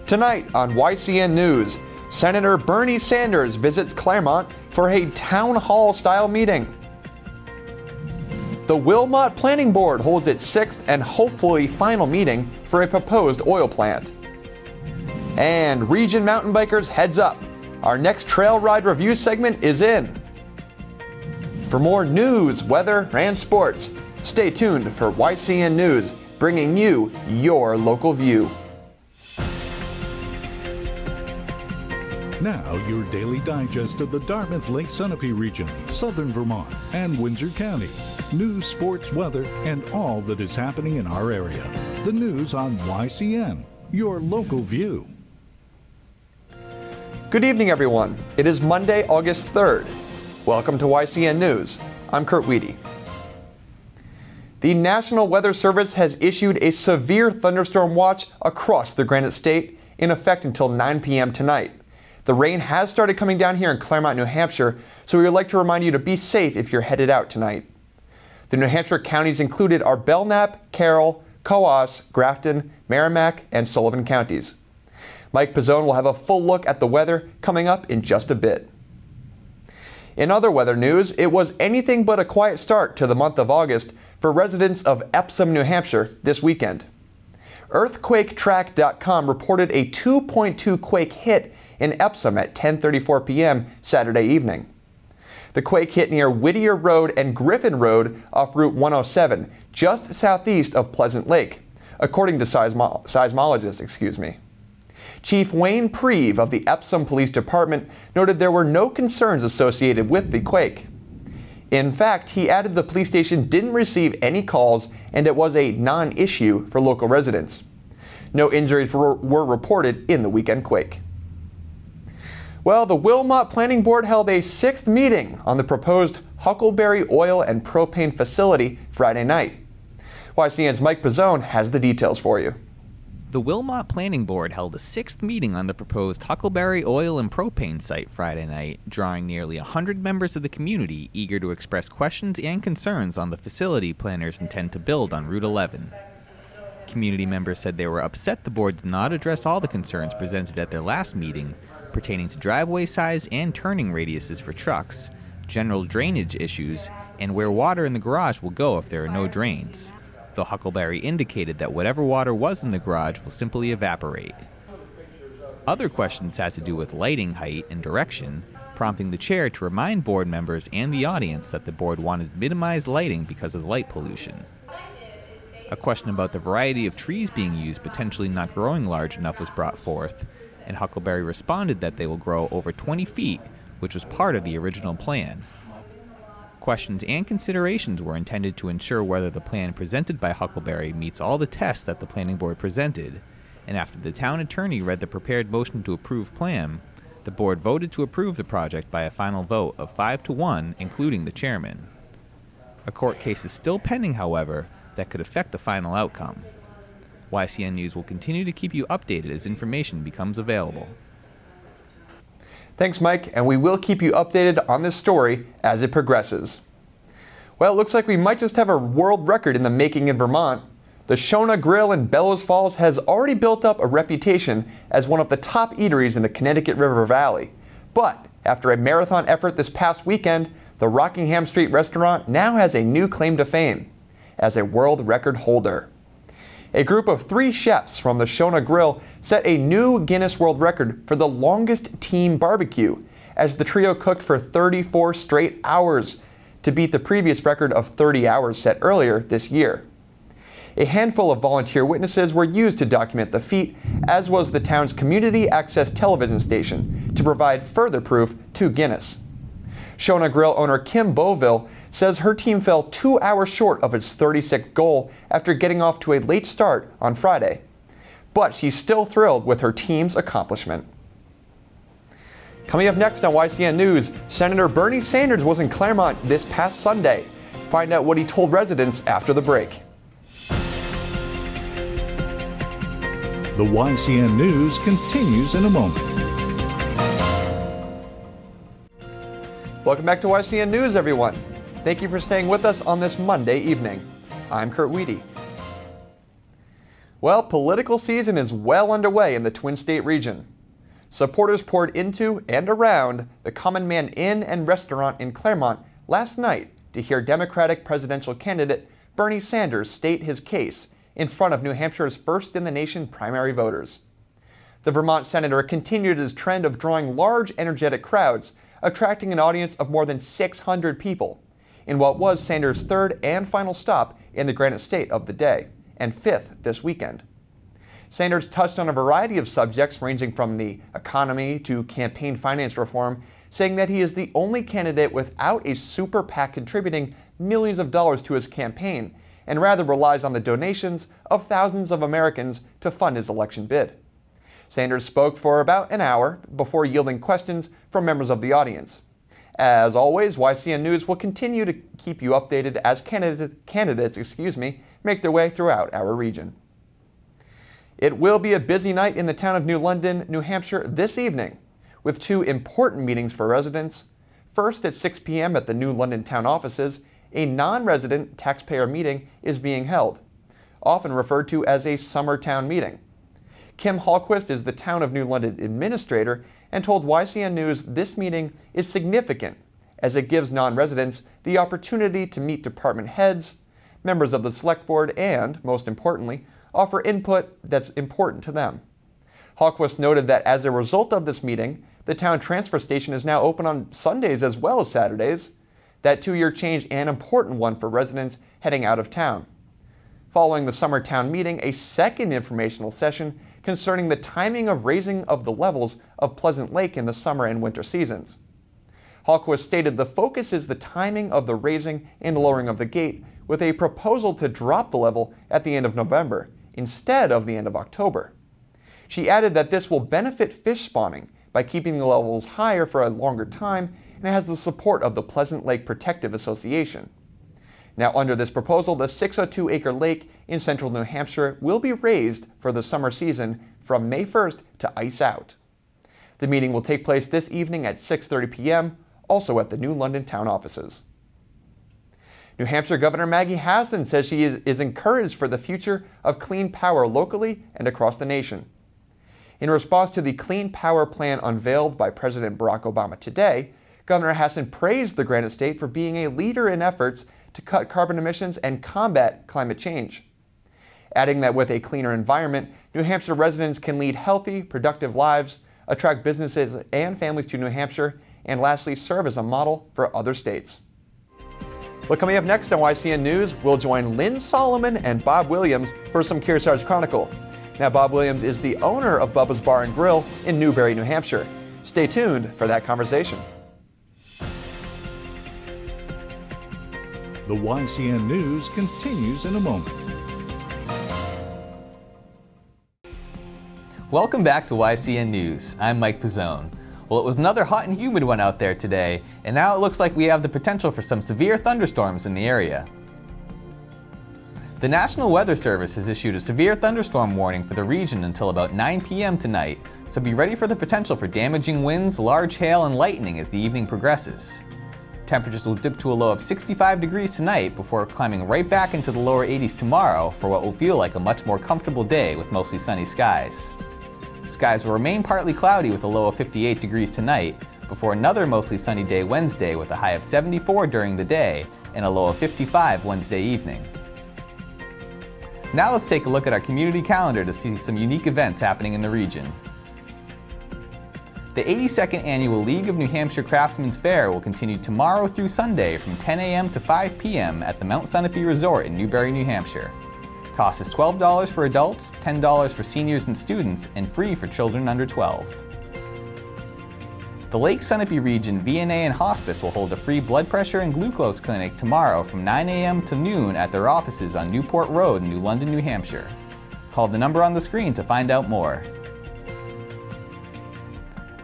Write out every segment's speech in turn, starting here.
Tonight on YCN News, Senator Bernie Sanders visits Claremont for a town hall-style meeting. The Wilmot Planning Board holds its sixth and hopefully final meeting for a proposed oil plant. And Region Mountain Bikers heads up. Our next trail ride review segment is in. For more news, weather, and sports, stay tuned for YCN News, bringing you your local view. Now, your daily digest of the Dartmouth Lake Sunapee region, southern Vermont, and Windsor County. News, sports, weather, and all that is happening in our area. The news on YCN, your local view. Good evening, everyone. It is Monday, August 3rd. Welcome to YCN News. I'm Kurt Weedy. The National Weather Service has issued a severe thunderstorm watch across the Granite State in effect until 9 p.m. tonight. The rain has started coming down here in Claremont, New Hampshire, so we would like to remind you to be safe if you're headed out tonight. The New Hampshire counties included are Belknap, Carroll, Coos, Grafton, Merrimack, and Sullivan counties. Mike Pizzone will have a full look at the weather coming up in just a bit. In other weather news, it was anything but a quiet start to the month of August for residents of Epsom, New Hampshire this weekend. EarthquakeTrack.com reported a 2.2 quake hit in Epsom at 10:34 p.m. Saturday evening. The quake hit near Whittier Road and Griffin Road off Route 107, just southeast of Pleasant Lake, according to seismologists. Chief Wayne Preeve of the Epsom Police Department noted there were no concerns associated with the quake. In fact, he added the police station didn't receive any calls and it was a non-issue for local residents. No injuries were reported in the weekend quake. Well, the Wilmot Planning Board held a sixth meeting on the proposed Huckleberry Oil and Propane facility Friday night. YCN's Mike Pizzone has the details for you. The Wilmot Planning Board held a sixth meeting on the proposed Huckleberry Oil and Propane site Friday night, drawing nearly 100 members of the community eager to express questions and concerns on the facility planners intend to build on Route 11. Community members said they were upset the board did not address all the concerns presented at their last meeting, pertaining to driveway size and turning radiuses for trucks, general drainage issues, and where water in the garage will go if there are no drains, though Huckleberry indicated that whatever water was in the garage will simply evaporate. Other questions had to do with lighting height and direction, prompting the chair to remind board members and the audience that the board wanted minimized lighting because of light pollution. A question about the variety of trees being used potentially not growing large enough was brought forth, and Huckleberry responded that they will grow over 20 feet, which was part of the original plan. Questions and considerations were intended to ensure whether the plan presented by Huckleberry meets all the tests that the planning board presented, and after the town attorney read the prepared motion to approve plan, the board voted to approve the project by a final vote of 5-1, including the chairman. A court case is still pending, however, that could affect the final outcome. YCN News will continue to keep you updated as information becomes available. Thanks, Mike, and we will keep you updated on this story as it progresses. Well, it looks like we might just have a world record in the making in Vermont. The Shona Grill in Bellows Falls has already built up a reputation as one of the top eateries in the Connecticut River Valley. But after a marathon effort this past weekend, the Rockingham Street restaurant now has a new claim to fame as a world record holder. A group of 3 chefs from the Shona Grill set a new Guinness World Record for the longest team barbecue, as the trio cooked for 34 straight hours to beat the previous record of 30 hours set earlier this year. A handful of volunteer witnesses were used to document the feat, as was the town's community access television station, to provide further proof to Guinness. Shona Grill owner Kim Boville says her team fell 2 hours short of its 36th goal after getting off to a late start on Friday. But she's still thrilled with her team's accomplishment. Coming up next on YCN News, Senator Bernie Sanders was in Claremont this past Sunday. Find out what he told residents after the break. The YCN News continues in a moment. Welcome back to YCN News, everyone. Thank you for staying with us on this Monday evening. I'm Kurt Weedy. Well, political season is well underway in the Twin State region. Supporters poured into and around the Common Man Inn and Restaurant in Claremont last night to hear Democratic presidential candidate Bernie Sanders state his case in front of New Hampshire's first-in-the-nation primary voters. The Vermont senator continued his trend of drawing large, energetic crowds, attracting an audience of more than 600 people in what was Sanders' third and final stop in the Granite State of the day, and fifth this weekend. Sanders touched on a variety of subjects ranging from the economy to campaign finance reform, saying that he is the only candidate without a super PAC contributing millions of dollars to his campaign, and rather relies on the donations of thousands of Americans to fund his election bid. Sanders spoke for about an hour before yielding questions from members of the audience. As always, YCN News will continue to keep you updated as candidates make their way throughout our region. It will be a busy night in the town of New London, New Hampshire this evening, with two important meetings for residents. First, at 6 p.m. at the New London town offices, a non-resident taxpayer meeting is being held, often referred to as a summer town meeting. Kim Hallquist is the Town of New London administrator and told YCN News this meeting is significant as it gives non-residents the opportunity to meet department heads, members of the select board, and, most importantly, offer input that's important to them. Hallquist noted that as a result of this meeting, the town transfer station is now open on Sundays as well as Saturdays. That two-year change, an important one for residents heading out of town. Following the summer town meeting, a second informational session concerning the timing of raising of the levels of Pleasant Lake in the summer and winter seasons. Hallquist stated the focus is the timing of the raising and lowering of the gate, with a proposal to drop the level at the end of November instead of the end of October. She added that this will benefit fish spawning by keeping the levels higher for a longer time, and has the support of the Pleasant Lake Protective Association. Now, under this proposal, the 602-acre lake in central New Hampshire will be raised for the summer season from May 1st to ice out. The meeting will take place this evening at 6:30 p.m., also at the New London town offices. New Hampshire Governor Maggie Hassan says she is encouraged for the future of clean power locally and across the nation. In response to the Clean Power Plan unveiled by President Barack Obama today, Governor Hassan praised the Granite State for being a leader in efforts to cut carbon emissions and combat climate change, adding that with a cleaner environment, New Hampshire residents can lead healthy, productive lives, attract businesses and families to New Hampshire, and lastly, serve as a model for other states. Well, coming up next on YCN News, we'll join Lynn Solomon and Bob Williams for some Kearsarge Chronicle. Now, Bob Williams is the owner of Bubba's Bar and Grill in Newbury, New Hampshire. Stay tuned for that conversation. The YCN News continues in a moment. Welcome back to YCN News. I'm Mike Pizzone. Well, it was another hot and humid one out there today, and now it looks like we have the potential for some severe thunderstorms in the area. The National Weather Service has issued a severe thunderstorm warning for the region until about 9 p.m. tonight, so be ready for the potential for damaging winds, large hail, and lightning as the evening progresses. Temperatures will dip to a low of 65 degrees tonight before climbing right back into the lower 80s tomorrow for what will feel like a much more comfortable day with mostly sunny skies. Skies will remain partly cloudy with a low of 58 degrees tonight, before another mostly sunny day Wednesday with a high of 74 during the day and a low of 55 Wednesday evening. Now let's take a look at our community calendar to see some unique events happening in the region. The 82nd Annual League of New Hampshire Craftsmen's Fair will continue tomorrow through Sunday from 10 a.m. to 5 p.m. at the Mount Sunapee Resort in Newbury, New Hampshire. Cost is $12 for adults, $10 for seniors and students, and free for children under 12. The Lake Sunapee Region VNA and Hospice will hold a free blood pressure and glucose clinic tomorrow from 9 a.m. to noon at their offices on Newport Road in New London, New Hampshire. Call the number on the screen to find out more.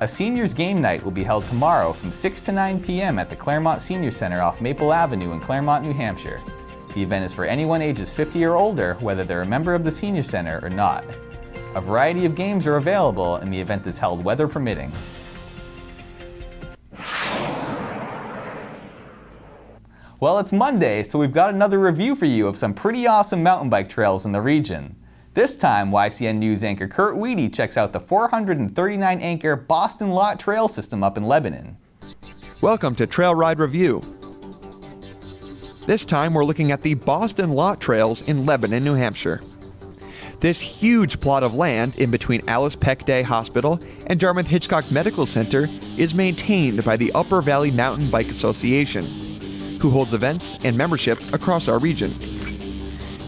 A seniors game night will be held tomorrow from 6 to 9 p.m. at the Claremont Senior Center off Maple Avenue in Claremont, New Hampshire. The event is for anyone ages 50 or older, whether they're a member of the Senior Center or not. A variety of games are available and the event is held weather permitting. Well, it's Monday, so we've got another review for you of some pretty awesome mountain bike trails in the region. This time, YCN News anchor Kurt Weedy checks out the 439-acre Boston Lot Trail system up in Lebanon. Welcome to Trail Ride Review. This time we're looking at the Boston Lot Trails in Lebanon, New Hampshire. This huge plot of land in between Alice Peck Day Hospital and Dartmouth-Hitchcock Medical Center is maintained by the Upper Valley Mountain Bike Association, who holds events and membership across our region.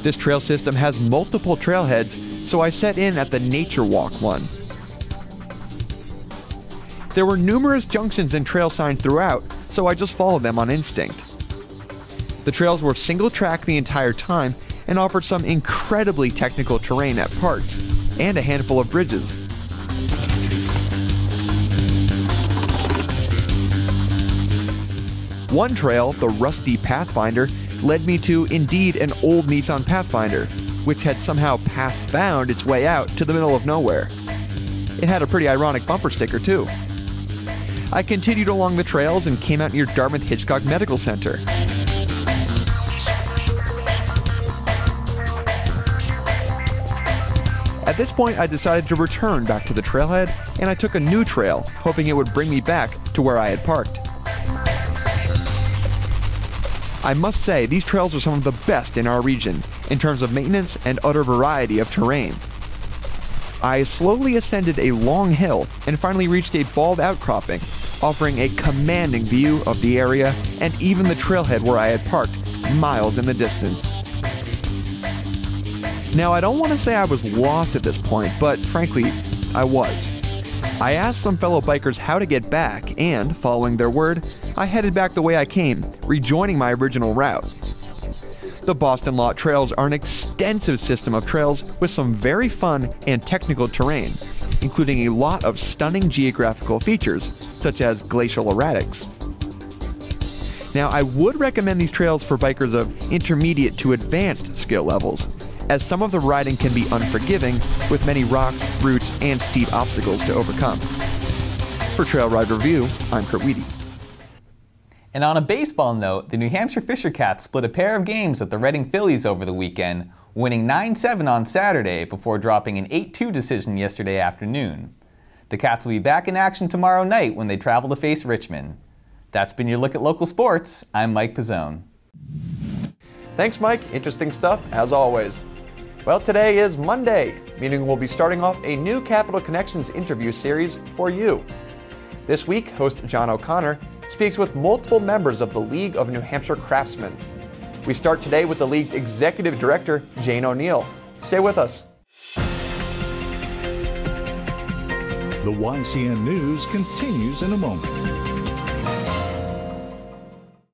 This trail system has multiple trailheads, so I set in at the Nature Walk one. There were numerous junctions and trail signs throughout, so I just followed them on instinct. The trails were single track the entire time and offered some incredibly technical terrain at parts, and a handful of bridges. One trail, the Rusty Pathfinder, led me to, indeed, an old Nissan Pathfinder, which had somehow path-found its way out to the middle of nowhere. It had a pretty ironic bumper sticker, too. I continued along the trails and came out near Dartmouth-Hitchcock Medical Center. At this point, I decided to return back to the trailhead, and I took a new trail, hoping it would bring me back to where I had parked. I must say, these trails are some of the best in our region, in terms of maintenance and utter variety of terrain. I slowly ascended a long hill and finally reached a bald outcropping, offering a commanding view of the area and even the trailhead where I had parked, miles in the distance. Now, I don't want to say I was lost at this point, but frankly, I was. I asked some fellow bikers how to get back, and, following their word, I headed back the way I came, rejoining my original route. The Boston Lot Trails are an extensive system of trails with some very fun and technical terrain, including a lot of stunning geographical features, such as glacial erratics. Now, I would recommend these trails for bikers of intermediate to advanced skill levels, as some of the riding can be unforgiving, with many rocks, roots, and steep obstacles to overcome. For Trail Ride Review, I'm Kurt Weedy. And on a baseball note, the New Hampshire Fisher Cats split a pair of games with the Reading Phillies over the weekend, winning 9-7 on Saturday before dropping an 8-2 decision yesterday afternoon. The Cats will be back in action tomorrow night when they travel to face Richmond. That's been your look at local sports. I'm Mike Pizzone. Thanks, Mike. Interesting stuff, as always. Well, today is Monday, meaning we'll be starting off a new Capital Connections interview series for you. This week, host John O'Connor speaks with multiple members of the League of New Hampshire Craftsmen. We start today with the League's Executive Director, Jane O'Neill. Stay with us. The YCN News continues in a moment.